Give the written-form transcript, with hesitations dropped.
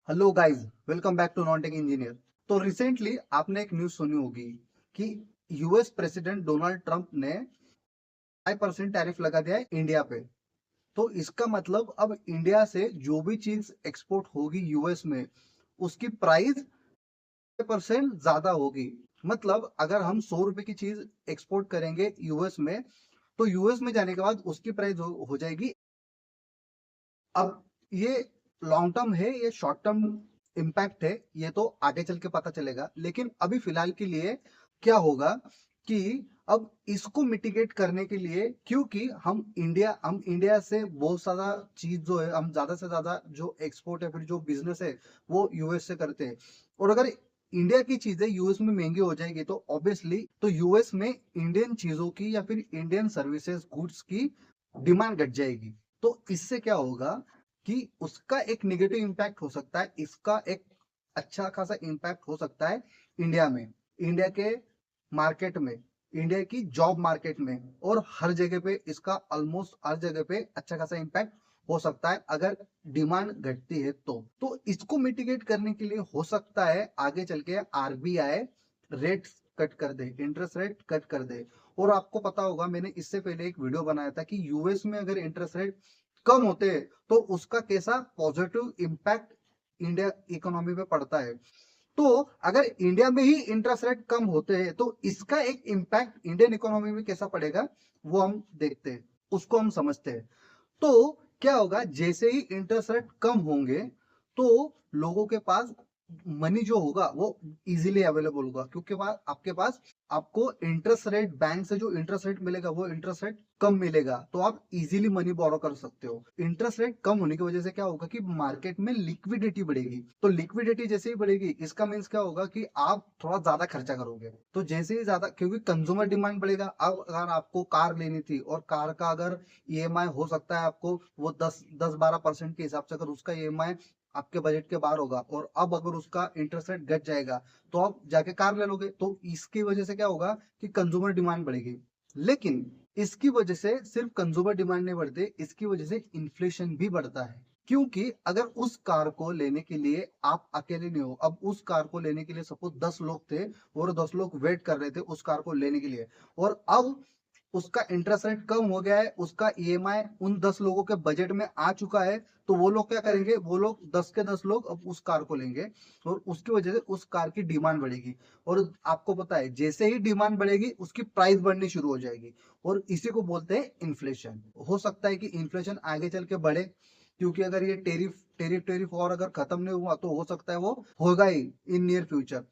Hello guys, welcome back to non tech engineer. तो recently आपने एक न्यूज़ सुनी होगी कि यूएस प्रेसिडेंट डोनाल्ड ट्रंप ने 5% टैरिफ लगा दिया है इंडिया पे। तो इसका मतलब अब इंडिया से जो भी चीज एक्सपोर्ट होगी यूएस में, उसकी प्राइस 5% ज्यादा होगी। मतलब अगर हम 100 रुपए की चीज एक्सपोर्ट करेंगे यूएस में, तो यूएस में जाने के बाद उसकी प्राइस हो जाएगी। अब ये लॉन्ग टर्म है, ये शॉर्ट टर्म इम्पैक्ट है, ये तो आगे चल के पता चलेगा। लेकिन अभी फिलहाल के लिए क्या होगा कि अब इसको मिटिगेट करने के लिए, क्योंकि हम इंडिया से बहुत सारा चीज जो है, हम ज्यादा से ज्यादा जो एक्सपोर्ट है, फिर जो बिजनेस है, वो यूएस से करते हैं। और अगर इंडिया की चीजें यूएस में महंगी हो जाएगी तो ऑब्वियसली तो यूएस में इंडियन चीजों की या फिर इंडियन सर्विसेज गुड्स की डिमांड घट जाएगी। तो इससे क्या होगा कि उसका एक नेगेटिव इम्पैक्ट हो सकता है, इसका एक अच्छा खासा इम्पैक्ट हो सकता है इंडिया में, इंडिया के मार्केट में, इंडिया की जॉब मार्केट में। और हर जगह पे इसका ऑलमोस्ट हर जगह पे अच्छा खासा इम्पैक्ट हो सकता है अगर डिमांड घटती है। तो इसको मिटिगेट करने के लिए हो सकता है आगे चल के आरबीआई रेट कट कर दे, इंटरेस्ट रेट कट कर दे। और आपको पता होगा, मैंने इससे पहले एक वीडियो बनाया था कि यूएस में अगर इंटरेस्ट रेट कम होते हैं तो उसका कैसा पॉजिटिव इम्पैक्ट इंडिया इकोनॉमी पे पड़ता है। तो अगर इंडिया में ही इंटरेस्ट रेट कम होते हैं तो इसका एक इम्पैक्ट इंडियन इकोनॉमी में कैसा पड़ेगा, वो हम देखते हैं, उसको हम समझते हैं। तो क्या होगा, जैसे ही इंटरेस्ट रेट कम होंगे तो लोगों के पास मनी जो होगा वो इजीली अवेलेबल होगा, क्योंकि आपके पास आपको इंटरेस्ट रेट, बैंक से जो इंटरेस्ट रेट मिलेगा वो इंटरेस्ट रेट कम मिलेगा, तो आप इजीली मनी बोरो कर सकते हो। इंटरेस्ट रेट कम होने की वजह से क्या होगा कि मार्केट में लिक्विडिटी बढ़ेगी। तो लिक्विडिटी जैसे ही बढ़ेगी, इसका मीन्स क्या होगा कि आप थोड़ा ज्यादा खर्चा करोगे। तो जैसे ही ज्यादा, क्योंकि कंज्यूमर डिमांड बढ़ेगा। अब अगर आपको कार लेनी थी और कार का अगर ईएमआई हो सकता है आपको वो 10-12% के हिसाब से, अगर उसका ईएमआई आपके बजट के बाहर होगा, और अब अगर उसका इंटरेस्ट रेट घट जाएगा तो आप जाके कार ले लोगे। तो इसकी वजह से क्या होगा कि कंज्यूमर डिमांड बढ़ेगी। लेकिन इसकी वजह से सिर्फ कंज्यूमर डिमांड नहीं बढ़ती, इसकी वजह से इन्फ्लेशन भी बढ़ता है। क्योंकि अगर उस कार को लेने के लिए आप अकेले नहीं हो, अब उस कार को लेने के लिए सपोज 10 लोग थे और 10 लोग वेट कर रहे थे उस कार को लेने के लिए, और अब उसका इंटरेस्ट रेट कम हो गया है, उसका ईएमआई उन 10 लोगों के बजट में आ चुका है। तो वो लोग क्या करेंगे, वो लोग 10 के 10 लोग अब उस कार को लेंगे, और उसकी वजह से उस कार की डिमांड बढ़ेगी। और आपको पता है जैसे ही डिमांड बढ़ेगी उसकी प्राइस बढ़नी शुरू हो जाएगी, और इसी को बोलते हैं इन्फ्लेशन। हो सकता है कि इन्फ्लेशन आगे चल के बढ़े, क्योंकि अगर ये टेरिफ टेरिफ टेरिफ और अगर खत्म नहीं हुआ तो हो सकता है वो होगा ही इन नियर फ्यूचर।